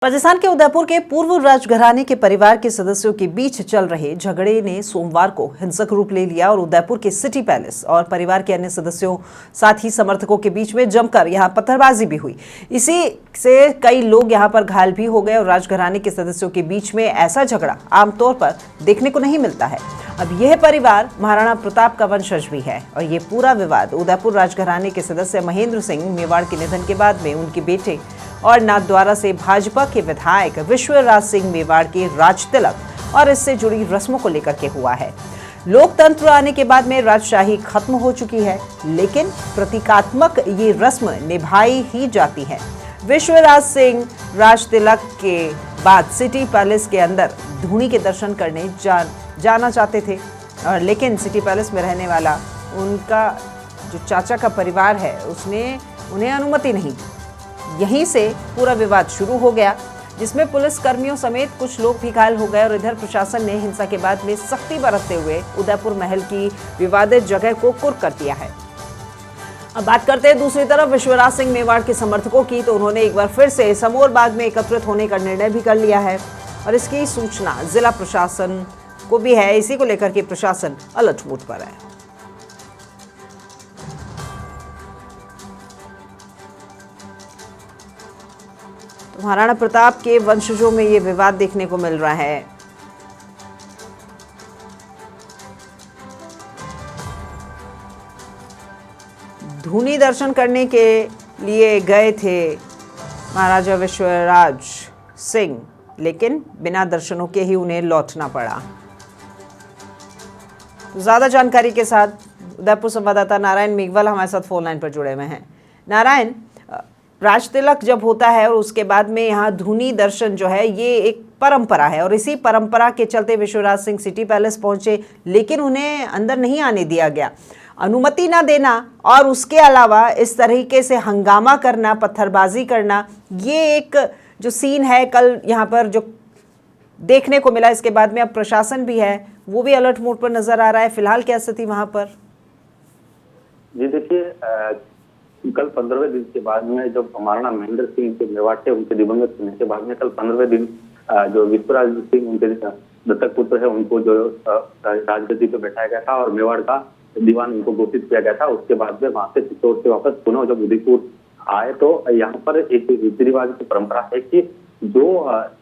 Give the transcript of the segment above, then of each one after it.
राजस्थान के उदयपुर के पूर्व राजघराने के परिवार के सदस्यों के बीच चल रहे झगड़े ने सोमवार को हिंसक रूप ले लिया और उदयपुर के सिटी पैलेस और परिवार के अन्य सदस्यों साथ ही समर्थकों के बीच में जमकर यहां पत्थरबाजी भी हुई। इसी से कई लोग यहां पर घायल भी हो गए और राजघराने के सदस्यों के बीच में ऐसा झगड़ा आमतौर पर देखने को नहीं मिलता है। अब यह परिवार महाराणा प्रताप का वंशज भी है और ये पूरा विवाद उदयपुर राजघराने के सदस्य महेंद्र सिंह मेवाड़ के निधन के बाद में उनके बेटे और नाथद्वारा से भाजपा के विधायक विश्वराज सिंह मेवाड़ के राजतिलक और इससे जुड़ी रस्मों को लेकर के हुआ है। लोकतंत्र आने के बाद में राजशाही खत्म हो चुकी है, लेकिन प्रतीकात्मक ये रस्म निभाई ही जाती है। विश्वराज सिंह राजतिलक के बाद सिटी पैलेस के अंदर धूनी के दर्शन करने जाना चाहते थे, लेकिन सिटी पैलेस में रहने वाला उनका जो चाचा का परिवार है उसने उन्हें अनुमति नहीं दी। यहीं से पूरा विवाद शुरू हो गया, जिसमें पुलिस कर्मियों समेत कुछ लोग भी घायल हो गए और इधर प्रशासन ने हिंसा के बाद में सख्ती बरतते हुए उदयपुर महल की विवादित जगह को कुर्क कर दिया है। अब बात करते हैं दूसरी तरफ विश्वराज सिंह मेवाड़ के समर्थकों की, तो उन्होंने एक बार फिर से समोर बाग में एकत्रित होने का निर्णय भी कर लिया है और इसकी सूचना जिला प्रशासन को भी है। इसी को लेकर के प्रशासन अलर्ट मोड पर है। महाराणा प्रताप के वंशजों में ये विवाद देखने को मिल रहा है। धूनी दर्शन करने के लिए गए थे महाराजा विश्वराज सिंह, लेकिन बिना दर्शनों के ही उन्हें लौटना पड़ा। तो ज्यादा जानकारी के साथ उदयपुर संवाददाता नारायण मेघवाल हमारे साथ फोन लाइन पर जुड़े हुए हैं। नारायण, राजतिलक जब होता है और उसके बाद में यहाँ धूनी दर्शन जो है ये एक परंपरा है और इसी परंपरा के चलते विश्वराज सिंह सिटी पैलेस पहुंचे, लेकिन उन्हें अंदर नहीं आने दिया गया। अनुमति ना देना और उसके अलावा इस तरीके से हंगामा करना, पत्थरबाजी करना, ये एक जो सीन है कल यहाँ पर जो देखने को मिला। इसके बाद में अब प्रशासन भी है, वो भी अलर्ट मोड पर नजर आ रहा है। फिलहाल क्या स्थिति वहां पर? जी देखिए, कल 15वें दिन के बाद में जब महाराणा महेंद्र सिंह के मेवाड़ थे उनके दिवंगत होने के बाद में कल 15वें दिन जो विश्वराज सिंह उनके दत्तक पुत्र है उनको जो राजगद्दी पे बैठाया गया था और मेवाड़ का दीवान उनको घोषित किया गया था। उसके बाद में वहां से चित्तौड़ से वापस पुनः जब उदयपुर आए तो यहाँ पर एक रीति रिवाज की परंपरा है कि जो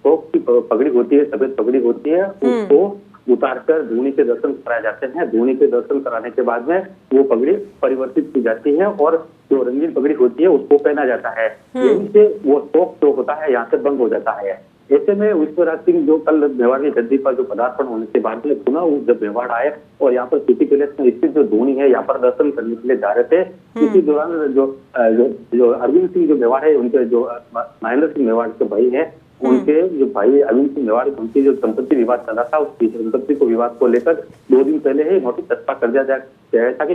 शोक की पगड़ी होती है, सफेद पगड़ी होती है, उसको उतारकर धूनी के दर्शन कराए जाते हैं। धूनी के दर्शन कराने के बाद में वो पगड़ी परिवर्तित की जाती है और जो रंगीन पगड़ी होती है उसको पहना जाता है। यहीं से वो शोक जो होता है यहाँ से बंद हो जाता है। ऐसे में विश्वराज सिंह जो कल मेवाड़ की गद्दी पर जो पदार्पण होने के बाद में पुनः जब मेवाड़ आए और यहाँ पर सिटी पैलेस में स्थित जो धूनी है यहाँ पर दर्शन करने के लिए जा रहे थे, इसी दौरान जो अरविंद सिंह जो मेवाड़ है उनके जो महेंद्र सिंह मेवाड़ के भाई है, उनके जो भाई अरविंद सिंह मेवाड़ उनकी जो संपत्ति विवाद चल रहा था, उस संपत्ति को विवाद को लेकर 2 दिन पहले ही नोटिस चस्पा कर दिया गया था कि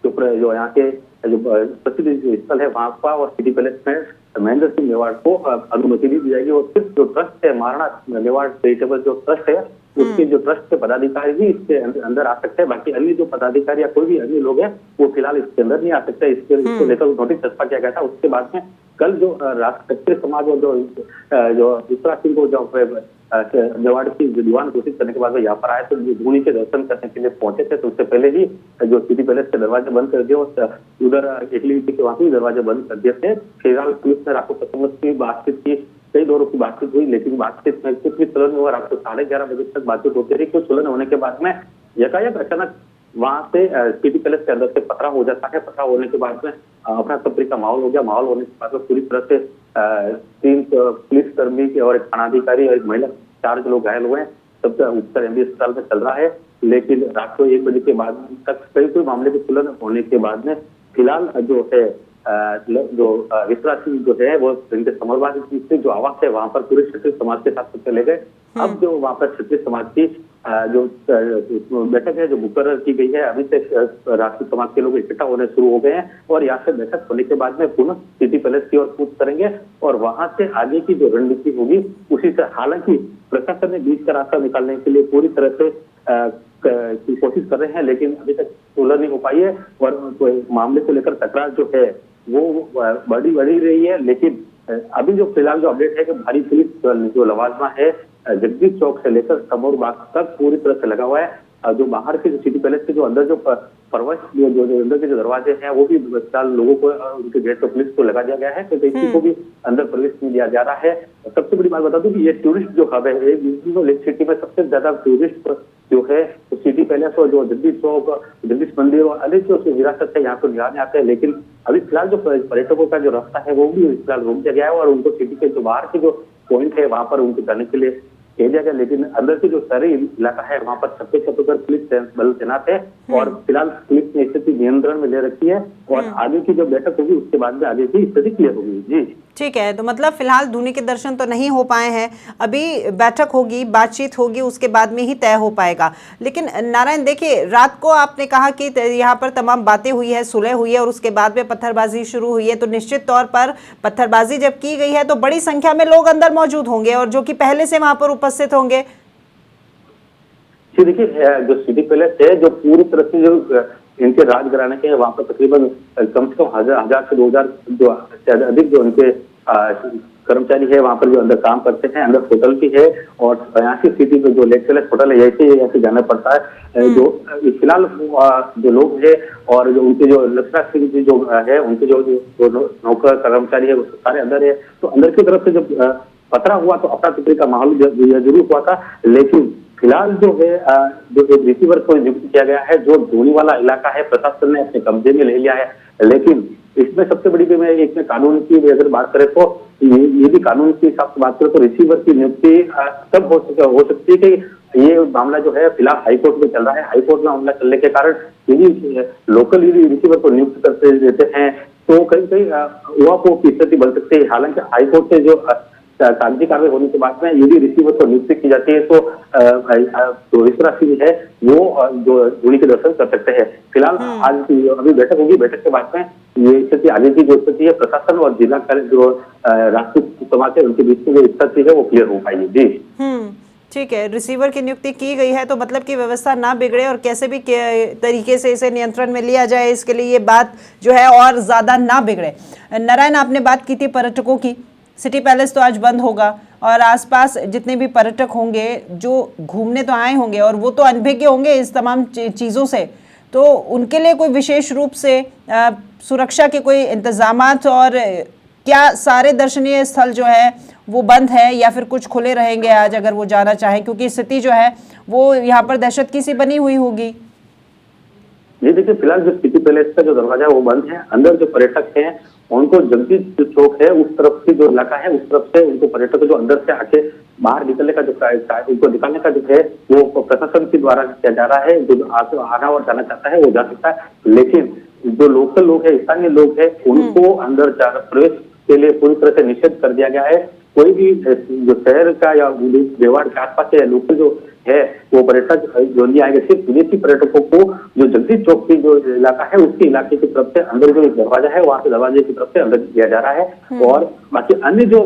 जो यहाँ के जो प्रसिद्ध स्थल है वहां का और सिटी पैलेस में महेंद्र सिंह मेवाड़ को अनुमति दी जाएगी और सिर्फ जो ट्रस्ट है महाराणा मेवाड़ चैरिटेबल जो ट्रस्ट है उसके जो ट्रस्ट के पदाधिकारी ही इसके अंदर आ सकते हैं। बाकी अन्य जो पदाधिकारी या कोई भी अन्य लोग हैं वो फिलहाल इसके अंदर नहीं आ सकते। इसको लेकर नोटिस चस्पा किया गया था। उसके बाद में कल जो क्षत्रिय समाज और जो विश्वराज सिंह को जो मेवाड़ की दीवान घोषित करने के बाद यहाँ पर आए तो धूनी के दर्शन करने के लिए पहुंचे थे। तो उससे पहले ही जो सिटी पैलेस के दरवाजे बंद कर दिए और उधर इटली के वहां भी दरवाजे बंद कर दिए थे। फिलहाल पुलिस ने रातों प्रसंग की बातचीत की, कई दौरों की बातचीत हुई, लेकिन बातचीत में कुछ भी सुलझ हुआ। रात को 11:30 बजे तक बातचीत होती रही। कुछ सुलझ होने के बाद में एकाएक अचानक वहां से सिटी पैलेस के अंदर से पथराव हो जाता है। पथराव होने के बाद में अपना तफरी का माहौल हो गया। माहौल होने के बाद में पूरी तरह से 3 पुलिस कर्मी और एक थानाधिकारी और एक महिला 4 लोग घायल हुए हैं। सबका उपचार एमबी अस्पताल में चल रहा है, लेकिन रात को 1 बजे के बाद तक कई मामले के सुलझ होने के बाद में फिलहाल जो है जो विश्वराज सिंह जो है वो इनके समरवाद की जो आवास है वहां पर पूरे क्षत्रिय समाज के साथ चले गए। अब जो वहां पर क्षत्रिय समाज की जो बैठक है जो मुकर्रर की गई है, अभी से राष्ट्रीय समाज के लोग इकट्ठा होने शुरू हो गए हैं और यहाँ से बैठक होने के बाद में पुनः सिटी पैलेस की ओर कूच करेंगे और वहां से आगे की जो रणनीति होगी उसी से, हालांकि प्रशासन ने बीच का रास्ता निकालने के लिए पूरी तरह से कोशिश कर रहे हैं, लेकिन अभी तक सुलझ नहीं हो पाई है और मामले को लेकर तकरार जो है वो बढ़ी रही है। लेकिन अभी जो फिलहाल जो अपडेट है कि भारी पुलिस जो लवाजमा है जगदीश चौक से लेकर समोर बाग तक पूरी तरह से लगा हुआ है। जो बाहर के जो सिटी पैलेस के जो अंदर जो प्रवेश जो अंदर के जो दरवाजे हैं वो भी फिलहाल लोगों को उनके गेट पर पुलिस को लगा दिया गया है, तो किसी को भी अंदर प्रवेश नहीं दिया जा रहा है। सबसे बड़ी बात बता दूं कि ये टूरिस्ट जो हब है, सिटी में सबसे ज्यादा टूरिस्ट जो है तो सिटी पैलेस और जो जगदीश चौक, जगदीश मंदिर और अनेक जो विरासत है यहाँ को निहारने आते हैं। लेकिन अभी फिलहाल जो पर्यटकों का जो रास्ता है वो भी फिलहाल रोक दिया गया है और उनको सिटी के जो बाहर के जो पॉइंट है वहां पर उनको जाने के लिए कह दिया गया। लेकिन अंदर के जो शहरी इलाका है वहां पर छप्पे छप्पे पर पुलिस बल तैनात है और फिलहाल पुलिस ने स्थिति नियंत्रण में ले रखी है और आगे की जो बैठक होगी उसके बाद में आगे की स्थिति क्लियर होगी। जी ठीक है, तो मतलब फिलहाल धूनी के दर्शन तो नहीं हो पाए हैं, अभी बैठक होगी, बातचीत होगी, उसके बाद में ही तय हो पाएगा। लेकिन नारायण देखिए, रात को आपने कहा कि यहाँ पर तमाम बातें हुई है, सुलह हुई है और उसके बाद में पत्थरबाजी शुरू हुई है, तो निश्चित तौर पर पत्थरबाजी जब की गई है तो बड़ी संख्या में लोग अंदर मौजूद होंगे और जो कि पहले से वहां पर उपस्थित होंगे। जी देखिए, जो सिटी पैलेस है जो पूरी तरह से जो इनके राजघराने के वहां पर तकरीबन कम से कम 1000 से 2000 जो अधिक जो इनके कर्मचारी है वहां पर जो अंदर काम करते हैं। अंदर होटल भी है और यहाँ की सिटी में जो लेक पैलेस होटल है यही जाना पड़ता है। जो फिलहाल जो लोग है और जो उनके जो लक्षणा सिंह जी जो है उनके जो नौकर कर्मचारी है वो सारे अंदर है। तो अंदर की तरफ से जब पथरा हुआ तो अफरा तफरी का माहौल जरूर हुआ था। लेकिन फिलहाल जो है जो एक रिसीवर को नियुक्त किया गया है जो धोनी वाला इलाका है प्रशासन ने अपने कब्जे में ले लिया है। लेकिन इसमें सबसे बड़ी भी मैं इसमें कानून की अगर बात करें तो ये भी कानून के हिसाब से बात करें तो रिसीवर की नियुक्ति तब हो सकती है कि ये मामला जो है फिलहाल हाईकोर्ट में चल रहा है। हाईकोर्ट में मामला चलने के कारण यदि लोकल यदि रिसीवर को नियुक्त करते देते हैं तो कहीं कहीं उहापोह की स्थिति बन सकती है। हालांकि हाईकोर्ट से जो कागजी कार्रवाई होने के बाद में यदि रिसीवर को नियुक्ति की जाती है तो इस तरह से है वो जो धूनी के दर्शन कर सकते हैं। फिलहाल आज अभी बैठक होगी, बैठक के बाद में ये स्थिति आगे की जो स्थिति है प्रशासन और जिला जो राष्ट्रीय समाज है उनके बीच में जो स्थिति है वो क्लियर हो पाएगी। जी ठीक है, रिसीवर की नियुक्ति की गई है तो मतलब कि व्यवस्था ना बिगड़े और कैसे भी तरीके से इसे नियंत्रण में लिया जाए, इसके लिए ये बात जो है और ज्यादा ना बिगड़े। नारायण, आपने बात की थी पर्यटकों की, सिटी पैलेस तो आज बंद होगा और आसपास जितने भी पर्यटक होंगे जो घूमने तो आए होंगे और वो तो अनभिज्ञ होंगे इस तमाम चीज़ों से, तो उनके लिए कोई विशेष रूप से सुरक्षा के कोई इंतजामात और क्या सारे दर्शनीय स्थल जो है वो बंद है या फिर कुछ खुले रहेंगे आज अगर वो जाना चाहें, क्योंकि स्थिति जो है वो यहाँ पर दहशत की सी बनी हुई होगी? ये देखिए, फिलहाल जो सिटी पैलेस का जो दरवाजा है वो बंद है। अंदर जो पर्यटक हैं उनको जगदीश जो चौक है उस तरफ की जो इलाका है उस तरफ से उनको पर्यटक जो अंदर से आके बाहर निकलने का जो उनको निकालने का जो है वो प्रशासन के द्वारा किया जा रहा है। जो आना और जाना चाहता है वो जा सकता है, लेकिन जो लोकल लोग है, स्थानीय लोग है, उनको अंदर प्रवेश के लिए पूरी तरह से निषेध कर दिया गया है। कोई भी जो शहर का या मेवाड़ के आसपास या लोकल जो है वो पर्यटक जो नहीं आएंगे। सिर्फ विदेशी पर्यटकों को जो जगदीश चौक की जो इलाका है उसके इलाके की तरफ से अंदर जो एक दरवाजा है वहां से दरवाजे की तरफ से अंदर किया जा रहा है और बाकी अन्य जो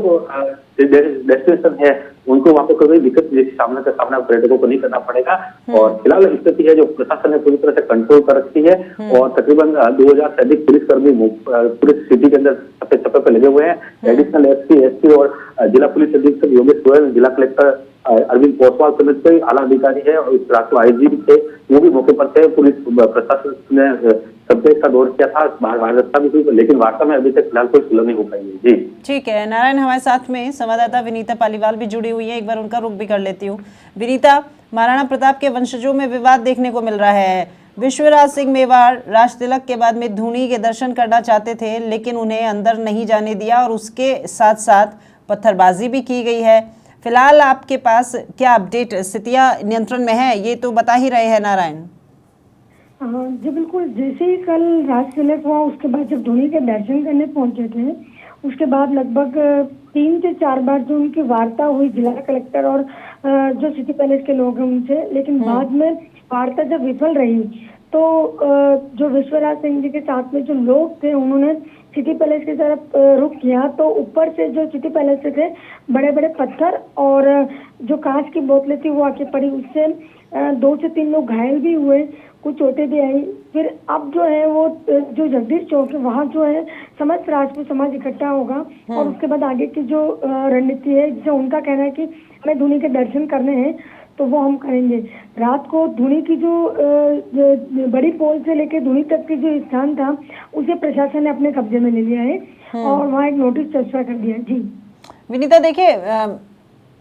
डेस्टिनेशन है उनको वहां पर कोई दिक्कत सामना पर्यटकों को नहीं करना पड़ेगा। और फिलहाल स्थिति है जो प्रशासन ने पूरी तरह से कंट्रोल कर रखी है और तकरीबन 2000 से अधिक पुलिसकर्मी पूरे सिटी के अंदर छप्पे छप्पे पे लगे हुए हैं। एडिशनल एसपी और जिला पुलिस अधीक्षक योगेश गोयल, जिला कलेक्टर अरविंद पोसवाल समेत कई आला अधिकारी है और इस राष्ट्रीय आईजी थे, वो भी मौके पर थे। पुलिस प्रशासन ने सबसे का दौर किया था, वार्ता भी हुई, लेकिन वार्ता में अभी तक फिलहाल कोई सुलह नहीं हो पाई है। जी ठीक है नारायण, हमारे साथ में संवाददाता विनीता पालीवाल भी जुड़ी हुई है, एक बार उनका रुख भी कर लेती हूँ। विनीता, महाराणा प्रताप के वंशजों में विवाद देखने को मिल रहा है। विश्वराज सिंह मेवाड़ राज तिलक के बाद में धूनी के दर्शन करना चाहते थे लेकिन उन्हें अंदर नहीं जाने दिया और उसके साथ साथ पत्थरबाजी भी की गई है। फिलहाल आपके पास क्या अपडेट, स्थितियां नियंत्रण में है ये तो बता ही रहे हैं नारायण? जी बिल्कुल, जैसे ही कल राज तिलक हुआ उसके बाद जब धोनी के दर्शन करने पहुंचे थे उसके बाद लगभग 3 से 4 बार जो उनकी वार्ता हुई जिला कलेक्टर और जो सिटी पैलेस के लोग हैं उनसे, लेकिन बाद में वार्ता जब विफल रही तो जो विश्वराज सिंह जी के साथ में जो लोग थे उन्होंने सिटी पैलेस की तरफ रुख किया तो ऊपर से जो सिटी पैलेस से थे बड़े बड़े पत्थर और जो कांच की बोतलें थी वो आके पड़ी, उससे 2 से 3 लोग घायल भी हुए, कुछ चोटें भी आई। फिर अब जो है वो जो जगदीश चौक है वहाँ जो है समस्त राजपूत समाज इकट्ठा होगा और उसके बाद आगे की जो रणनीति है, जो उनका कहना है कि हमें धुनी के दर्शन करने हैं तो वो हम करेंगे। रात को धुनी की जो बड़ी पोल से लेकर धुनी तक की जो स्थान था उसे प्रशासन ने अपने कब्जे में ले लिया है और वहाँ एक नोटिस ट्रांसफर कर दिया। जी विनीता, देखिए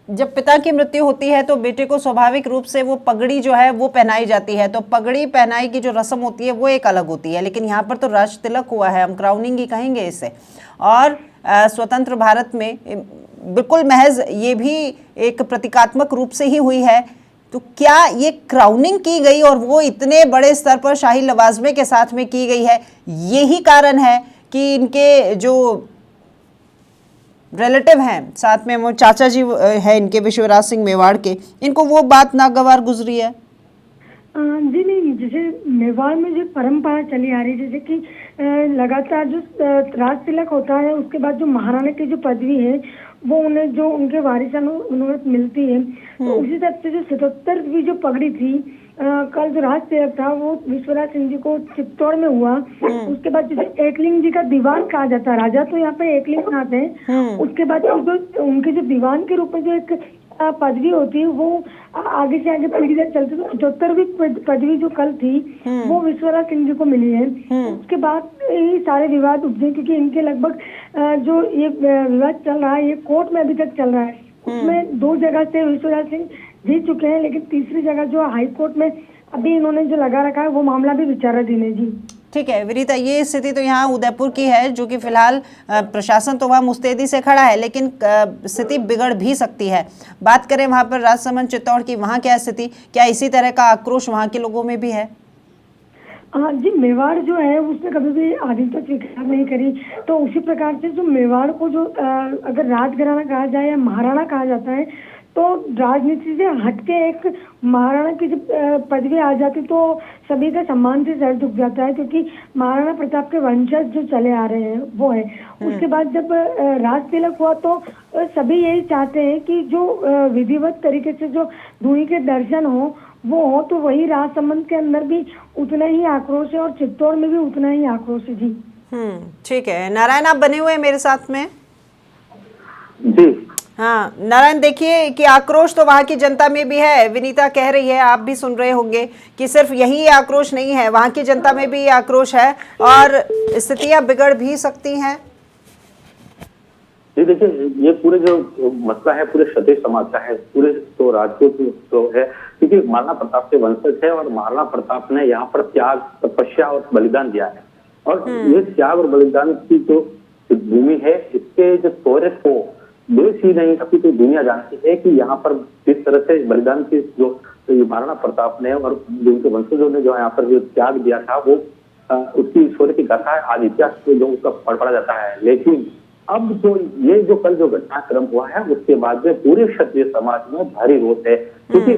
जब पिता की मृत्यु होती है तो बेटे को स्वाभाविक रूप से वो पगड़ी जो है वो पहनाई जाती है, तो पगड़ी पहनाई की जो रस्म होती है वो एक अलग होती है, लेकिन यहाँ पर तो राज तिलक हुआ है, हम क्राउनिंग ही कहेंगे इसे। और स्वतंत्र भारत में बिल्कुल महज ये भी एक प्रतीकात्मक रूप से ही हुई है, तो क्या ये क्राउनिंग की गई और वो इतने बड़े स्तर पर शाही लवाजमे के साथ में की गई है, यही कारण है कि इनके जो रिलेटिव हैं, साथ में वो चाचा जी है इनके विश्वराज सिंह मेवाड़ के, इनको वो बात नागवार गुजरी है? जी नहीं, जैसे मेवाड़ में जो परंपरा चली आ रही है, जैसे कि लगातार जो राज तिलक होता है उसके बाद जो महाराणा की जो पदवी है वो उन्हें जो उनके वारिसन उन्हें मिलती है, तो उसी तरह से जो 77वीं जो पगड़ी थी कल जो राज तिलक था वो विश्वराज सिंह जी को चित्तौड़ में हुआ। उसके बाद जैसे एकलिंग जी का दीवान कहा जाता है, राजा तो यहाँ पे एकलिंग आते हैं, उसके बाद जो उनके जो दीवान के रूप में जो एक पदवी होती है वो आगे से आगे पीढ़ी तक चलती है। 75वीं पदवी जो कल थी वो विश्वराज सिंह जी को मिली है। उसके बाद ये सारे विवाद उपजे, क्योंकि इनके लगभग जो ये विवाद चल रहा है ये कोर्ट में अभी तक चल रहा है। उसमें 2 जगह से विश्वराज सिंह जीत चुके हैं, लेकिन तीसरी जगह जो हाई कोर्ट में अभी इन्होंने जो लगा रखा है वो मामला भी विचाराधीन है। जी ठीक है विनीता, ये स्थिति तो यहाँ उदयपुर की है, जो कि फिलहाल प्रशासन तो वहाँ मुस्तैदी से खड़ा है, लेकिन स्थिति बिगड़ भी सकती है। बात करें वहाँ पर राजसमंद चित्तौड़ की, वहाँ क्या स्थिति, क्या इसी तरह का आक्रोश वहाँ के लोगों में भी है? हाँ जी, मेवाड़ जो है उसने कभी भी आधुनिकता स्वीकार नहीं करी, तो उसी प्रकार से जो मेवाड़ को जो अगर राजघराना कहा जाए या महाराणा कहा जाता है तो राजनीति से हटके एक महाराणा की जब पदवी आ जाती तो सभी का सम्मान से सर झुक जाता है, क्योंकि महाराणा प्रताप के वंशज जो चले आ रहे हैं वो है। उसके बाद जब राज तिलक हुआ तो सभी यही चाहते हैं कि जो विधिवत तरीके से जो धुनी के दर्शन वो हो, तो वही राजसमंद के अंदर भी उतना ही आक्रोश है और चित्तौड़ में भी उतना ही आक्रोश है। जी ठीक है नारायण, आप बने हुए हैं मेरे साथ में? जी हाँ नारायण, देखिए कि आक्रोश तो वहाँ की जनता में भी है, विनीता कह रही है, आप भी सुन रहे होंगे कि सिर्फ यही आक्रोश नहीं है, वहाँ की जनता में भी आक्रोश है और स्थितियां बिगड़ भी सकती हैं। जी देखिए, ये पूरे जो मसला है पूरे क्षत्रिय समाज का है, पूरे तो राजपूत तो है, क्योंकि महाराणा प्रताप के वंशज है और महाराणा प्रताप ने यहाँ पर त्याग, तपस्या और बलिदान दिया है। और ये त्याग और बलिदान की जो भूमि है, इसके जो शौर्य को देश ही नहीं अभी तो दुनिया जानती है कि यहाँ पर जिस तरह से बलिदान की जो महाराणा प्रताप ने और उनके वंशजों ने जो यहाँ पर जो त्याग दिया था वो उसकी शौर्य की गाथा आज इतिहास में जो उसका पढ़ा जाता है। लेकिन अब जो ये जो कल जो घटनाक्रम हुआ है उसके बाद में पूरे क्षत्रिय समाज में भारी रोष है, क्योंकि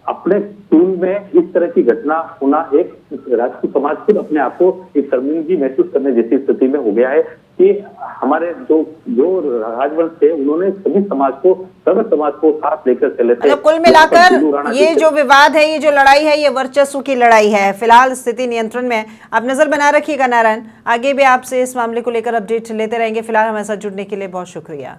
अपने कुल में इस तरह की घटना होना एक राजपूत समाज खुद अपने आप को एक शर्मिंदगी महसूस करने जैसी स्थिति में हो गया है कि हमारे जो राजवंश थे उन्होंने सभी समाज को, सर्व समाज को साथ लेकर चले थे। कुल मिलाकर ये जो विवाद है, ये जो लड़ाई है, ये वर्चस्व की लड़ाई है। फिलहाल स्थिति नियंत्रण में है, आप नजर बना रखिएगा नारायण, आगे भी आपसे इस मामले को लेकर अपडेट लेते रहेंगे। फिलहाल हमारे साथ जुड़ने के लिए बहुत शुक्रिया।